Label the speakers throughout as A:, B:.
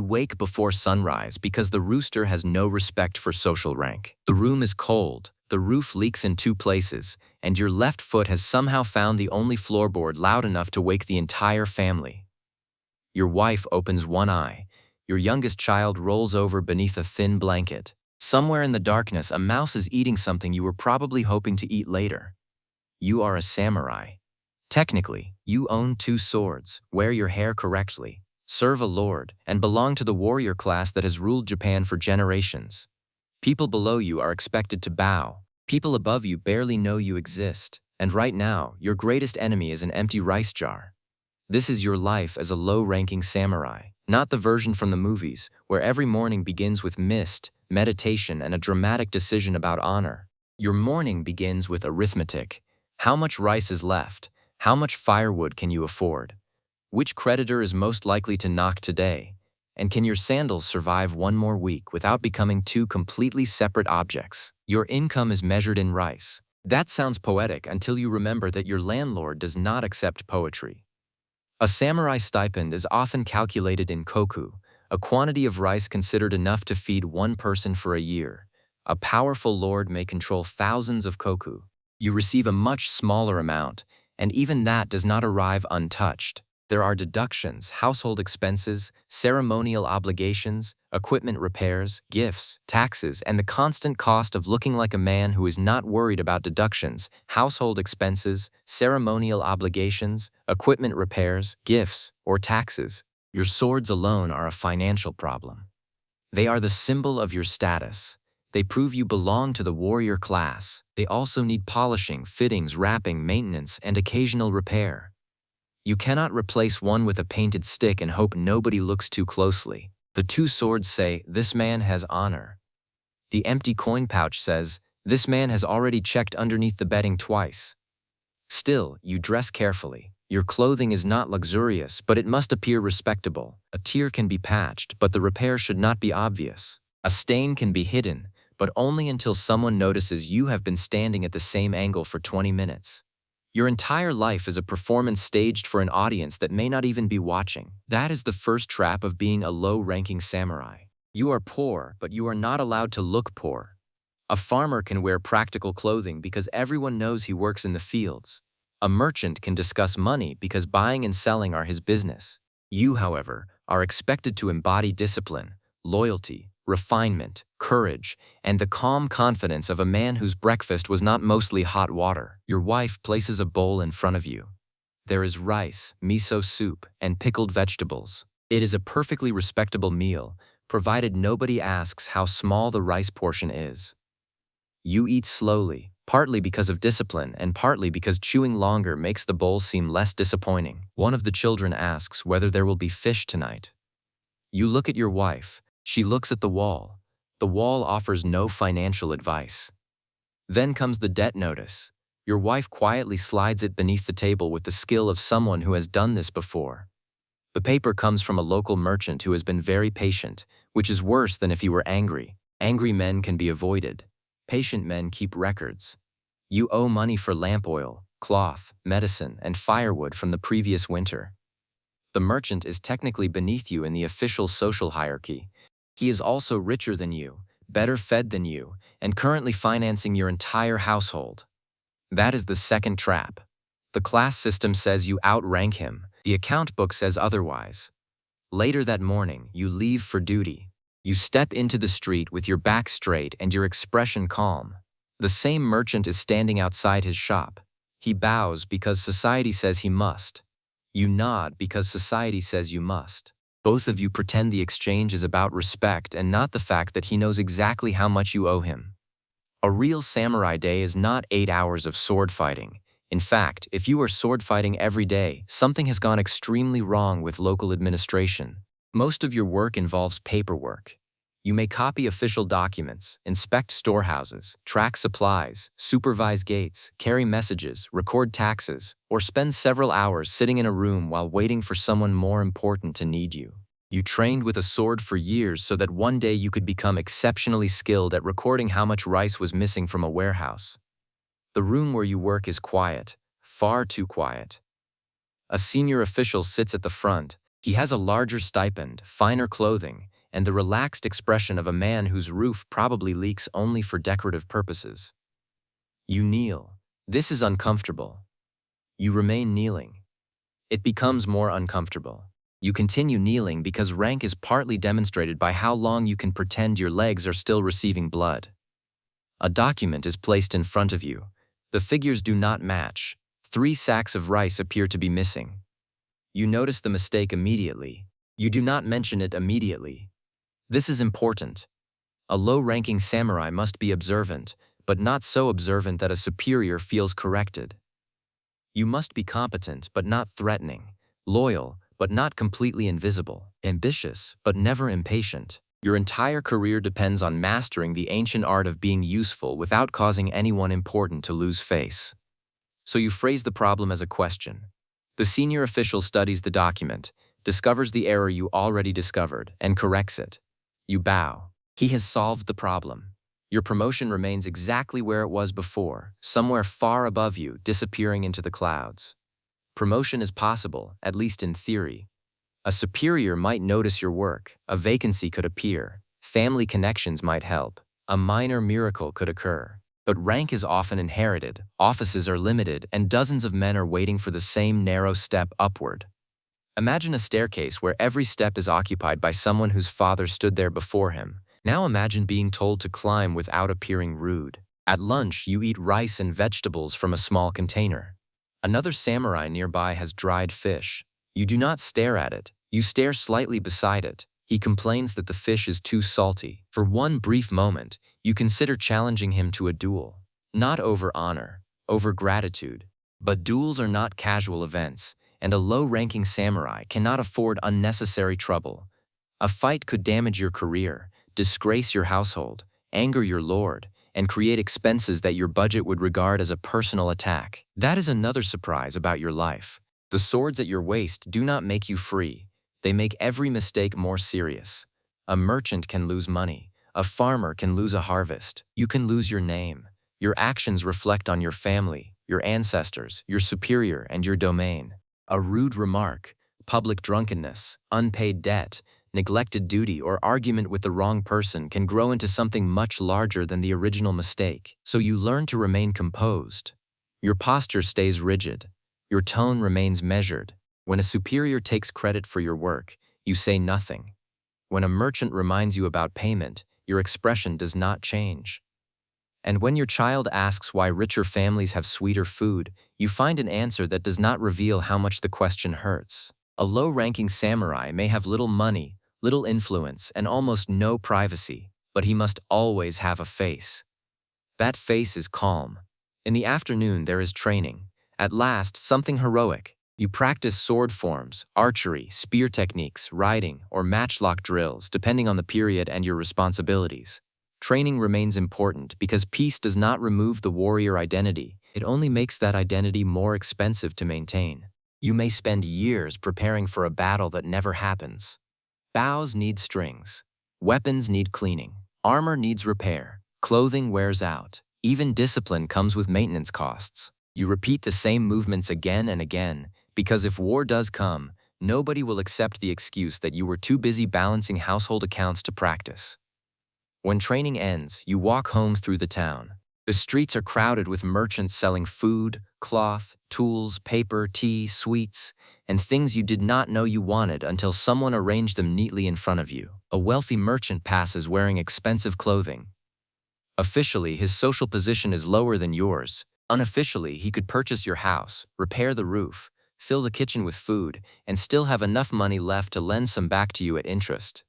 A: wake before sunrise because the rooster has no respect for social rank. The room is cold, the roof leaks in 2 places, and your left foot has somehow found the only floorboard loud enough to wake the entire family. Your wife opens one eye. Your youngest child rolls over beneath a thin blanket. Somewhere in the darkness, a mouse is eating something you were probably hoping to eat later. You are a samurai. Technically, you own 2 swords, wear your hair correctly, serve a lord, and belong to the warrior class that has ruled Japan for generations. People below you are expected to bow. People above you barely know you exist. And right now, your greatest enemy is an empty rice jar. This is your life as a low-ranking samurai, not the version from the movies, where every morning begins with mist, meditation, and a dramatic decision about honor. Your morning begins with arithmetic. How much rice is left? How much firewood can you afford? Which creditor is most likely to knock today? And can your sandals survive one more week without becoming 2 completely separate objects? Your income is measured in rice. That sounds poetic until you remember that your landlord does not accept poetry. A samurai stipend is often calculated in koku, a quantity of rice considered enough to feed 1 person for a year. A powerful lord may control thousands of koku. You receive a much smaller amount, and even that does not arrive untouched. There are deductions, household expenses, ceremonial obligations, equipment repairs, gifts, taxes, and the constant cost of looking like a man who is not worried about deductions, household expenses, ceremonial obligations, equipment repairs, gifts, or taxes. Your swords alone are a financial problem. They are the symbol of your status. They prove you belong to the warrior class. They also need polishing, fittings, wrapping, maintenance, and occasional repair. You cannot replace one with a painted stick and hope nobody looks too closely. The 2 swords say, "This man has honor." The empty coin pouch says, "This man has already checked underneath the bedding twice." Still, you dress carefully. Your clothing is not luxurious, but it must appear respectable. A tear can be patched, but the repair should not be obvious. A stain can be hidden, but only until someone notices you have been standing at the same angle for 20 minutes. Your entire life is a performance staged for an audience that may not even be watching. That is the first trap of being a low-ranking samurai. You are poor, but you are not allowed to look poor. A farmer can wear practical clothing because everyone knows he works in the fields. A merchant can discuss money because buying and selling are his business. You, however, are expected to embody discipline, loyalty, refinement, courage, and the calm confidence of a man whose breakfast was not mostly hot water. Your wife places a bowl in front of you. There is rice, miso soup, and pickled vegetables. It is a perfectly respectable meal, provided nobody asks how small the rice portion is. You eat slowly, partly because of discipline and partly because chewing longer makes the bowl seem less disappointing. One of the children asks whether there will be fish tonight. You look at your wife. She looks at the wall. The wall offers no financial advice. Then comes the debt notice. Your wife quietly slides it beneath the table with the skill of someone who has done this before. The paper comes from a local merchant who has been very patient, which is worse than if he were angry. Angry men can be avoided. Patient men keep records. You owe money for lamp oil, cloth, medicine, and firewood from the previous winter. The merchant is technically beneath you in the official social hierarchy. He is also richer than you, better fed than you, and currently financing your entire household. That is the second trap. The class system says you outrank him. The account book says otherwise. Later that morning, you leave for duty. You step into the street with your back straight and your expression calm. The same merchant is standing outside his shop. He bows because society says he must. You nod because society says you must. Both of you pretend the exchange is about respect and not the fact that he knows exactly how much you owe him. A real samurai day is not 8 hours of sword fighting. In fact, if you are sword fighting every day, something has gone extremely wrong with local administration. Most of your work involves paperwork. You may copy official documents, inspect storehouses, track supplies, supervise gates, carry messages, record taxes, or spend several hours sitting in a room while waiting for someone more important to need you. You trained with a sword for years so that one day you could become exceptionally skilled at recording how much rice was missing from a warehouse. The room where you work is quiet, far too quiet. A senior official sits at the front. He has a larger stipend, finer clothing, and the relaxed expression of a man whose roof probably leaks only for decorative purposes. You kneel. This is uncomfortable. You remain kneeling. It becomes more uncomfortable. You continue kneeling because rank is partly demonstrated by how long you can pretend your legs are still receiving blood. A document is placed in front of you. The figures do not match. 3 sacks of rice appear to be missing. You notice the mistake immediately. You do not mention it immediately. This is important. A low-ranking samurai must be observant, but not so observant that a superior feels corrected. You must be competent but not threatening, loyal but not completely invisible, ambitious but never impatient. Your entire career depends on mastering the ancient art of being useful without causing anyone important to lose face. So you phrase the problem as a question. The senior official studies the document, discovers the error you already discovered, and corrects it. You bow. He has solved the problem. Your promotion remains exactly where it was before, somewhere far above you, disappearing into the clouds. Promotion is possible, at least in theory. A superior might notice your work, a vacancy could appear, family connections might help, a minor miracle could occur. But rank is often inherited, offices are limited, and dozens of men are waiting for the same narrow step upward. Imagine a staircase where every step is occupied by someone whose father stood there before him. Now imagine being told to climb without appearing rude. At lunch, you eat rice and vegetables from a small container. Another samurai nearby has dried fish. You do not stare at it. You stare slightly beside it. He complains that the fish is too salty. For one brief moment, you consider challenging him to a duel. Not over honor, over gratitude. But duels are not casual events, and a low-ranking samurai cannot afford unnecessary trouble. A fight could damage your career, disgrace your household, anger your lord, and create expenses that your budget would regard as a personal attack. That is another surprise about your life. The swords at your waist do not make you free. They make every mistake more serious. A merchant can lose money. A farmer can lose a harvest. You can lose your name. Your actions reflect on your family, your ancestors, your superior, and your domain. A rude remark, public drunkenness, unpaid debt, neglected duty, or argument with the wrong person can grow into something much larger than the original mistake. So you learn to remain composed. Your posture stays rigid. Your tone remains measured. When a superior takes credit for your work, you say nothing. When a merchant reminds you about payment, your expression does not change. And when your child asks why richer families have sweeter food, you find an answer that does not reveal how much the question hurts. A low-ranking samurai may have little money, little influence, and almost no privacy, but he must always have a face. That face is calm. In the afternoon there is training. At last, something heroic. You practice sword forms, archery, spear techniques, riding, or matchlock drills, depending on the period and your responsibilities. Training remains important because peace does not remove the warrior identity. It only makes that identity more expensive to maintain. You may spend years preparing for a battle that never happens. Bows need strings. Weapons need cleaning. Armor needs repair. Clothing wears out. Even discipline comes with maintenance costs. You repeat the same movements again and again, because if war does come, nobody will accept the excuse that you were too busy balancing household accounts to practice. When training ends, you walk home through the town. The streets are crowded with merchants selling food, cloth, tools, paper, tea, sweets, and things you did not know you wanted until someone arranged them neatly in front of you. A wealthy merchant passes wearing expensive clothing. Officially, his social position is lower than yours. Unofficially, he could purchase your house, repair the roof, fill the kitchen with food, and still have enough money left to lend some back to you at interest.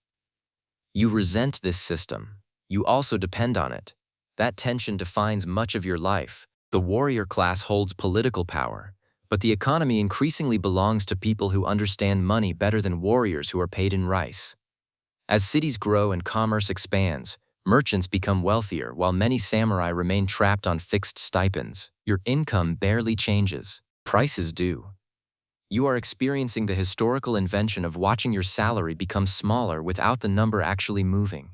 A: You resent this system. You also depend on it. That tension defines much of your life. The warrior class holds political power, but the economy increasingly belongs to people who understand money better than warriors who are paid in rice. As cities grow and commerce expands, merchants become wealthier while many samurai remain trapped on fixed stipends. Your income barely changes. Prices do. You are experiencing the historical invention of watching your salary become smaller without the number actually moving.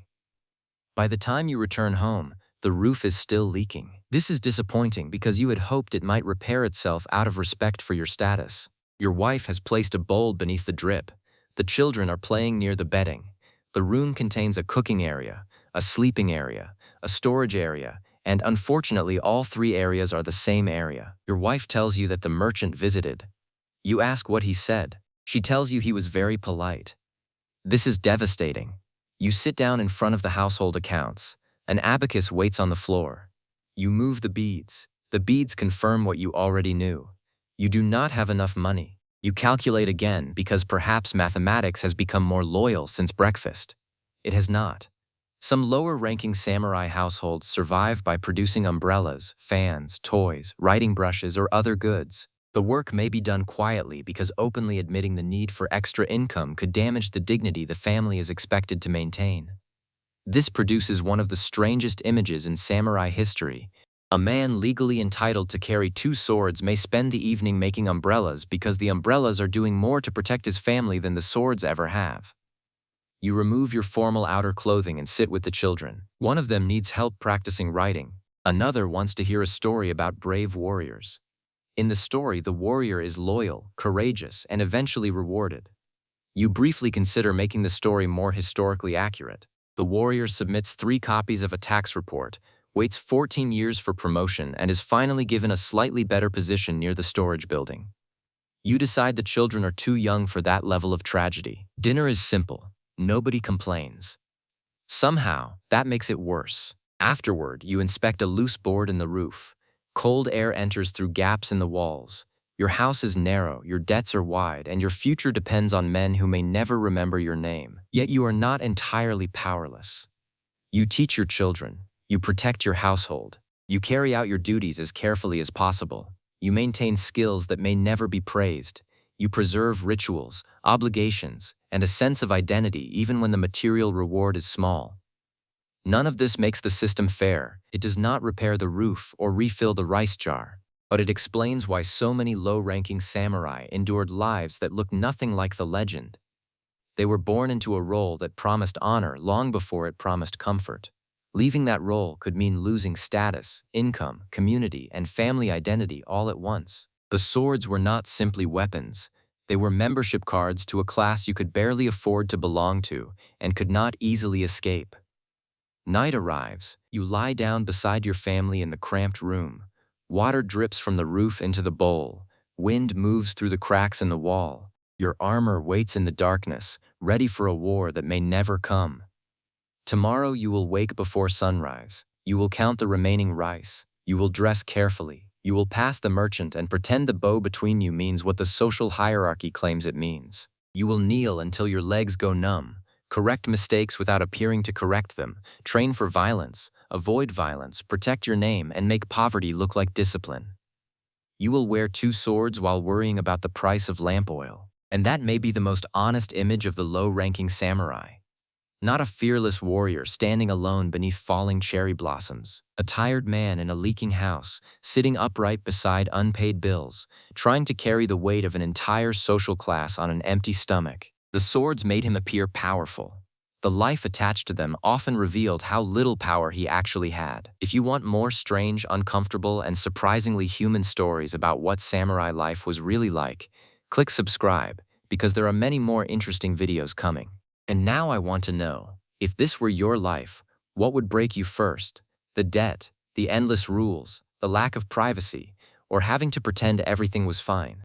A: By the time you return home, the roof is still leaking. This is disappointing because you had hoped it might repair itself out of respect for your status. Your wife has placed a bowl beneath the drip. The children are playing near the bedding. The room contains a cooking area, a sleeping area, a storage area, and unfortunately all three areas are the same area. Your wife tells you that the merchant visited. You ask what he said. She tells you he was very polite. This is devastating. You sit down in front of the household accounts. An abacus waits on the floor. You move the beads. The beads confirm what you already knew. You do not have enough money. You calculate again because perhaps mathematics has become more loyal since breakfast. It has not. Some lower-ranking samurai households survive by producing umbrellas, fans, toys, writing brushes, or other goods. The work may be done quietly because openly admitting the need for extra income could damage the dignity the family is expected to maintain. This produces one of the strangest images in samurai history. A man legally entitled to carry 2 swords may spend the evening making umbrellas because the umbrellas are doing more to protect his family than the swords ever have. You remove your formal outer clothing and sit with the children. One of them needs help practicing writing. Another wants to hear a story about brave warriors. In the story, the warrior is loyal, courageous, and eventually rewarded. You briefly consider making the story more historically accurate. The warrior submits 3 copies of a tax report, waits 14 years for promotion, and is finally given a slightly better position near the storage building. You decide the children are too young for that level of tragedy. Dinner is simple. Nobody complains. Somehow, that makes it worse. Afterward, you inspect a loose board in the roof. Cold air enters through gaps in the walls. Your house is narrow, your debts are wide, and your future depends on men who may never remember your name. Yet you are not entirely powerless. You teach your children. You protect your household. You carry out your duties as carefully as possible. You maintain skills that may never be praised. You preserve rituals, obligations, and a sense of identity even when the material reward is small. None of this makes the system fair. It does not repair the roof or refill the rice jar. But it explains why so many low-ranking samurai endured lives that look nothing like the legend. They were born into a role that promised honor long before it promised comfort. Leaving that role could mean losing status, income, community, and family identity all at once. The swords were not simply weapons. They were membership cards to a class you could barely afford to belong to and could not easily escape. Night arrives. You lie down beside your family in the cramped room. Water drips from the roof into the bowl. Wind moves through the cracks in the wall. Your armor waits in the darkness, ready for a war that may never come. Tomorrow you will wake before sunrise. You will count the remaining rice. You will dress carefully. You will pass the merchant and pretend the bow between you means what the social hierarchy claims it means. You will kneel until your legs go numb. Correct mistakes without appearing to correct them. Train for violence. Avoid violence. Protect your name and make poverty look like discipline. You will wear 2 swords while worrying about the price of lamp oil. And that may be the most honest image of the low-ranking samurai. Not a fearless warrior standing alone beneath falling cherry blossoms. A tired man in a leaking house, sitting upright beside unpaid bills, trying to carry the weight of an entire social class on an empty stomach. The swords made him appear powerful. The life attached to them often revealed how little power he actually had. If you want more strange, uncomfortable, and surprisingly human stories about what samurai life was really like, click subscribe, because there are many more interesting videos coming. And now I want to know, if this were your life, what would break you first? The debt, the endless rules, the lack of privacy, or having to pretend everything was fine?